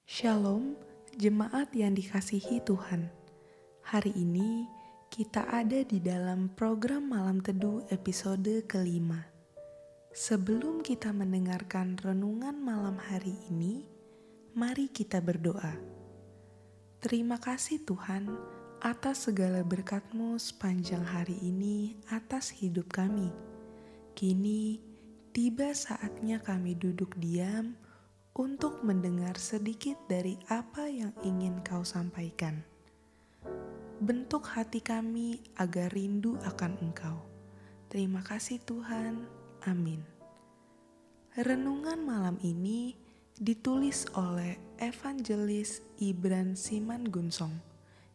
Shalom, jemaat yang dikasihi Tuhan. Hari ini kita ada di dalam program Malam Teduh episode kelima. Sebelum kita mendengarkan renungan malam hari ini, mari kita berdoa. Terima kasih Tuhan atas segala berkat-Mu sepanjang hari ini atas hidup kami. Kini tiba saatnya kami duduk diam untuk mendengar sedikit dari apa yang ingin Kau sampaikan. Bentuk hati kami agar rindu akan Engkau. Terima kasih Tuhan. Amin. Renungan malam ini ditulis oleh Evangelis Ibran Simangunsong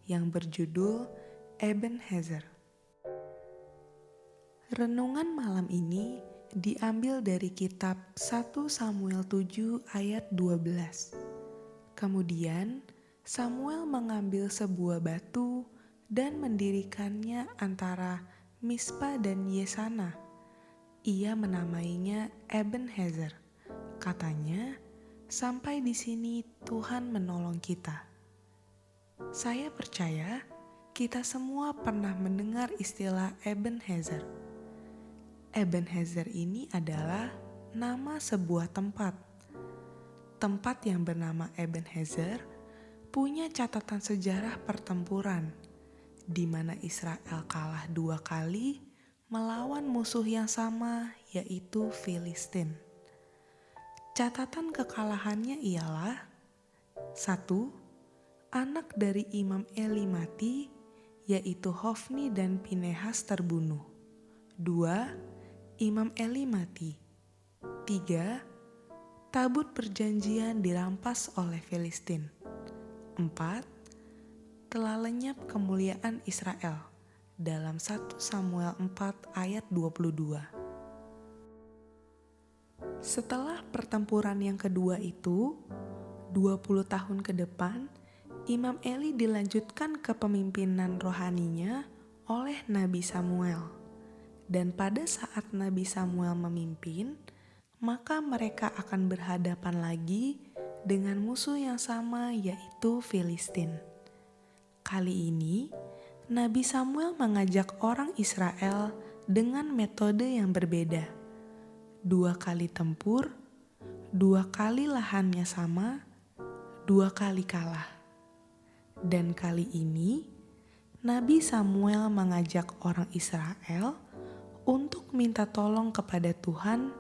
yang berjudul Ebenezer. Renungan malam ini diambil dari kitab 1 Samuel 7 ayat 12. Kemudian Samuel mengambil sebuah batu dan mendirikannya antara Mispa dan Yesana. Ia menamainya Ebenezer. Katanya, sampai di sini Tuhan menolong kita. Saya percaya kita semua pernah mendengar istilah Ebenezer. Ebenezer ini adalah nama sebuah tempat. Tempat yang bernama Ebenezer punya catatan sejarah pertempuran, di mana Israel kalah 2 kali melawan musuh yang sama, yaitu Filistin. Catatan kekalahannya ialah 1. Anak dari Imam Eli mati, yaitu Hofni dan Pinehas terbunuh. 2. Imam Eli mati. 3. Tabut perjanjian dirampas oleh Filistin. 4. Telah lenyap kemuliaan Israel dalam 1 Samuel 4 ayat 22. Setelah pertempuran yang kedua itu, 20 tahun ke depan, Imam Eli dilanjutkan kepemimpinan rohaninya oleh Nabi Samuel. Dan pada saat Nabi Samuel memimpin, maka mereka akan berhadapan lagi dengan musuh yang sama, yaitu Filistin. Kali ini, Nabi Samuel mengajak orang Israel dengan metode yang berbeda. 2 kali tempur, 2 kali lahannya sama, 2 kali kalah. Dan kali ini, Nabi Samuel mengajak orang Israel untuk minta tolong kepada Tuhan,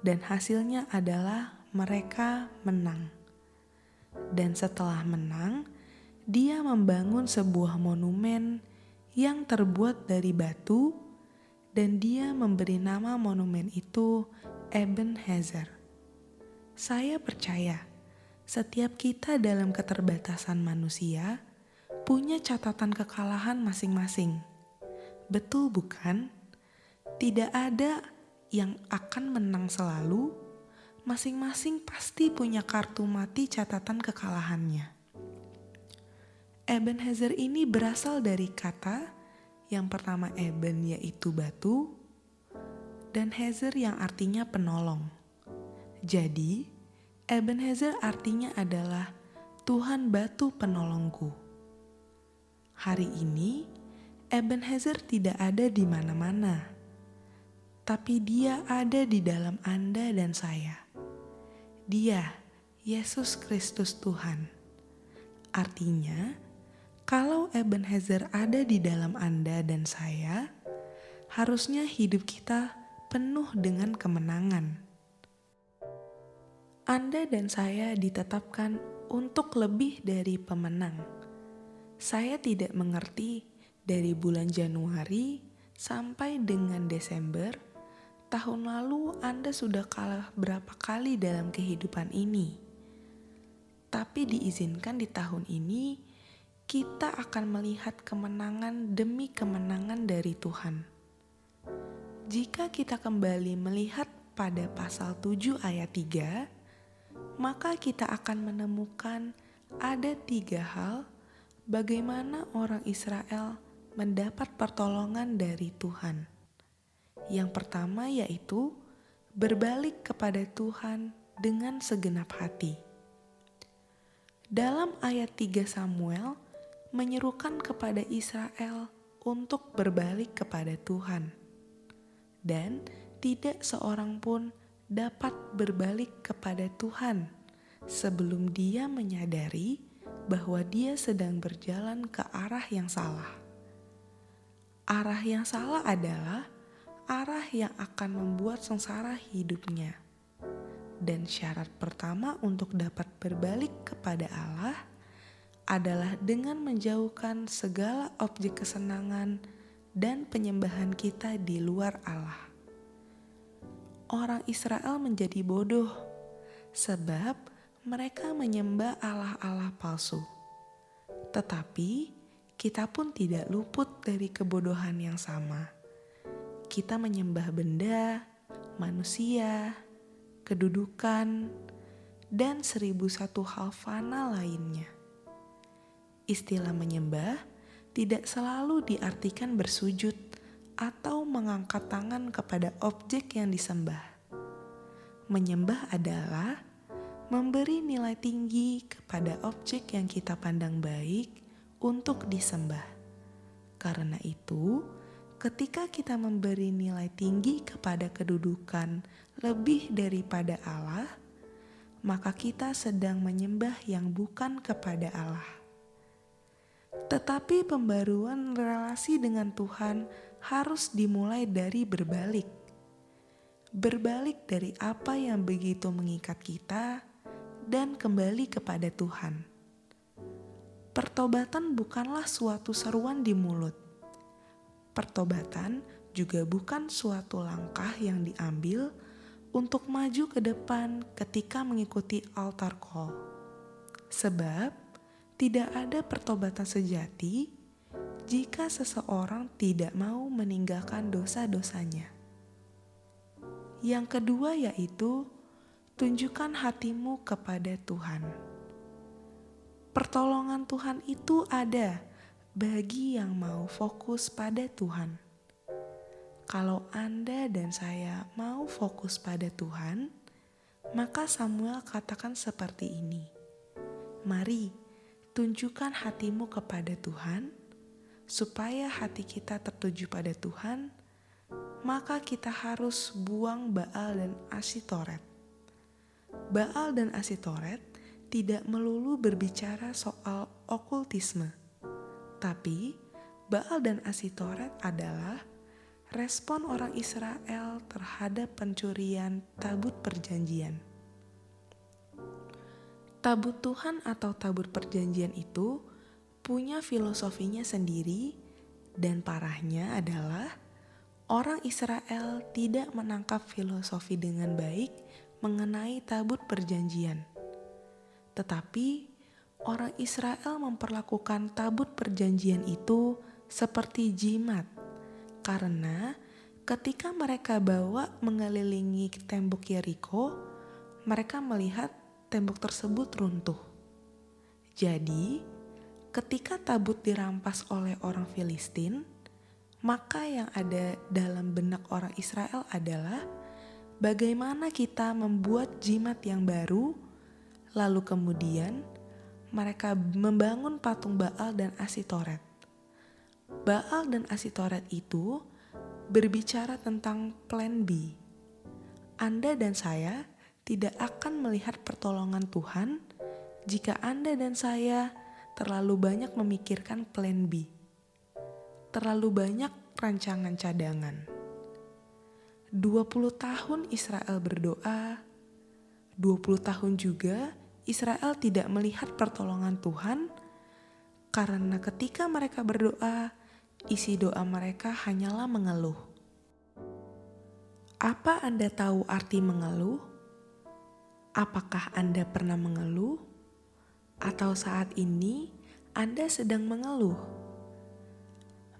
dan hasilnya adalah mereka menang. Dan setelah menang, dia membangun sebuah monumen yang terbuat dari batu, dan dia memberi nama monumen itu Ebenezer. Saya percaya setiap kita dalam keterbatasan manusia punya catatan kekalahan masing-masing. Betul bukan? Tidak ada yang akan menang selalu, masing-masing pasti punya kartu mati catatan kekalahannya. Ebenezer ini berasal dari kata yang pertama Eben yaitu batu, dan Hezer yang artinya penolong. Jadi, Ebenezer artinya adalah Tuhan batu penolongku. Hari ini, Ebenezer tidak ada di mana-mana. Tapi dia ada di dalam Anda dan saya. Dia, Yesus Kristus Tuhan. Artinya, kalau Ebenezer ada di dalam Anda dan saya, harusnya hidup kita penuh dengan kemenangan. Anda dan saya ditetapkan untuk lebih dari pemenang. Saya tidak mengerti dari bulan Januari sampai dengan Desember, tahun lalu Anda sudah kalah berapa kali dalam kehidupan ini. Tapi diizinkan di tahun ini, kita akan melihat kemenangan demi kemenangan dari Tuhan. Jika kita kembali melihat pada pasal 7 ayat 3, maka kita akan menemukan ada 3 hal bagaimana orang Israel mendapat pertolongan dari Tuhan. Yang pertama yaitu berbalik kepada Tuhan dengan segenap hati. Dalam ayat 3 Samuel menyerukan kepada Israel untuk berbalik kepada Tuhan. Dan tidak seorang pun dapat berbalik kepada Tuhan sebelum dia menyadari bahwa dia sedang berjalan ke arah yang salah. Arah yang salah adalah arah yang akan membuat sengsara hidupnya. Dan syarat pertama untuk dapat berbalik kepada Allah adalah dengan menjauhkan segala objek kesenangan dan penyembahan kita di luar Allah. Orang Israel menjadi bodoh sebab mereka menyembah Allah-Allah palsu. Tetapi kita pun tidak luput dari kebodohan yang sama. Kita menyembah benda, manusia, kedudukan, dan 1001 hal fana lainnya. Istilah menyembah tidak selalu diartikan bersujud atau mengangkat tangan kepada objek yang disembah. Menyembah adalah memberi nilai tinggi kepada objek yang kita pandang baik untuk disembah. Karena itu, ketika kita memberi nilai tinggi kepada kedudukan lebih daripada Allah, maka kita sedang menyembah yang bukan kepada Allah. Tetapi pembaruan relasi dengan Tuhan harus dimulai dari berbalik. Berbalik dari apa yang begitu mengikat kita dan kembali kepada Tuhan. Pertobatan bukanlah suatu seruan di mulut. Pertobatan juga bukan suatu langkah yang diambil untuk maju ke depan ketika mengikuti altar call. Sebab tidak ada pertobatan sejati jika seseorang tidak mau meninggalkan dosa-dosanya. Yang kedua yaitu tunjukkan hatimu kepada Tuhan. Pertolongan Tuhan itu ada bagi yang mau fokus pada Tuhan. Kalau Anda dan saya mau fokus pada Tuhan, maka Samuel katakan seperti ini. Mari, tunjukkan hatimu kepada Tuhan, supaya hati kita tertuju pada Tuhan, maka kita harus buang Baal dan Asitoret. Baal dan Asitoret tidak melulu berbicara soal okultisme, tapi Baal dan Asitoret adalah respon orang Israel terhadap pencurian tabut perjanjian. Tabut Tuhan atau tabut perjanjian itu punya filosofinya sendiri, dan parahnya adalah orang Israel tidak menangkap filosofi dengan baik mengenai tabut perjanjian. Tetapi orang Israel memperlakukan tabut perjanjian itu seperti jimat, karena ketika mereka bawa mengelilingi tembok Yeriko, mereka melihat tembok tersebut runtuh. Jadi, ketika tabut dirampas oleh orang Filistin, maka yang ada dalam benak orang Israel adalah bagaimana kita membuat jimat yang baru, lalu kemudian mereka membangun patung Baal dan Asitoret. Baal dan Asitoret itu berbicara tentang plan B. Anda dan saya tidak akan melihat pertolongan Tuhan jika Anda dan saya terlalu banyak memikirkan plan B. Terlalu banyak rancangan cadangan. 20 tahun Israel berdoa, 20 tahun juga Israel tidak melihat pertolongan Tuhan, karena ketika mereka berdoa, isi doa mereka hanyalah mengeluh. Apa Anda tahu arti mengeluh? Apakah Anda pernah mengeluh? Atau saat ini Anda sedang mengeluh?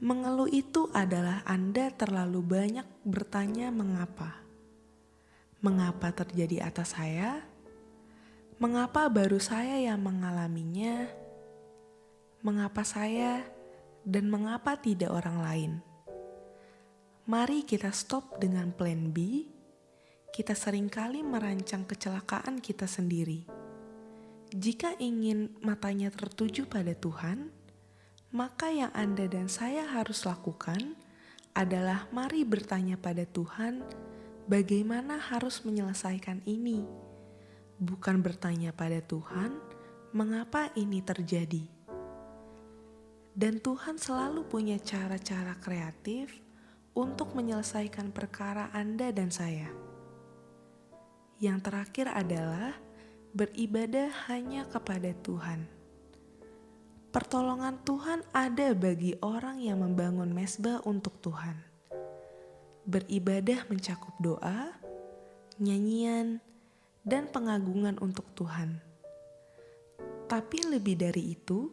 Mengeluh itu adalah Anda terlalu banyak bertanya mengapa. Mengapa terjadi atas saya? Mengapa baru saya yang mengalaminya? Mengapa saya dan mengapa tidak orang lain? Mari kita stop dengan plan B. Kita seringkali merancang kecelakaan kita sendiri. Jika ingin matanya tertuju pada Tuhan, maka yang Anda dan saya harus lakukan adalah mari bertanya pada Tuhan bagaimana harus menyelesaikan ini. Bukan bertanya pada Tuhan, mengapa ini terjadi? Dan Tuhan selalu punya cara-cara kreatif untuk menyelesaikan perkara Anda dan saya. Yang terakhir adalah beribadah hanya kepada Tuhan. Pertolongan Tuhan ada bagi orang yang membangun mezbah untuk Tuhan. Beribadah mencakup doa, nyanyian, dan pengagungan untuk Tuhan. Tapi lebih dari itu,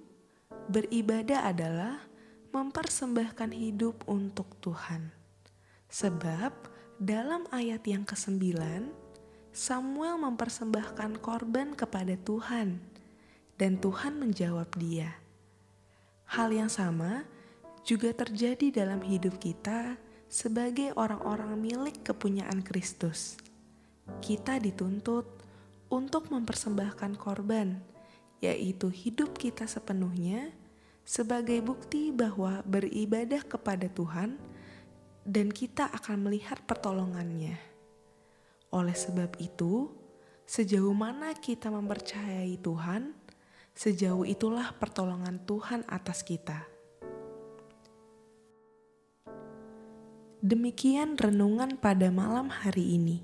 beribadah adalah mempersembahkan hidup untuk Tuhan. Sebab dalam ayat yang ke-9, Samuel mempersembahkan korban kepada Tuhan, dan Tuhan menjawab dia. Hal yang sama juga terjadi dalam hidup kita sebagai orang-orang milik kepunyaan Kristus. Kita dituntut untuk mempersembahkan korban, yaitu hidup kita sepenuhnya, sebagai bukti bahwa beribadah kepada Tuhan dan kita akan melihat pertolongannya. Oleh sebab itu, sejauh mana kita mempercayai Tuhan, sejauh itulah pertolongan Tuhan atas kita. Demikian renungan pada malam hari ini.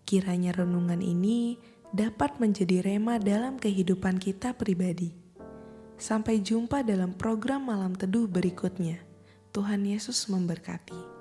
Kiranya renungan ini dapat menjadi rema dalam kehidupan kita pribadi. Sampai jumpa dalam program Malam Teduh berikutnya. Tuhan Yesus memberkati.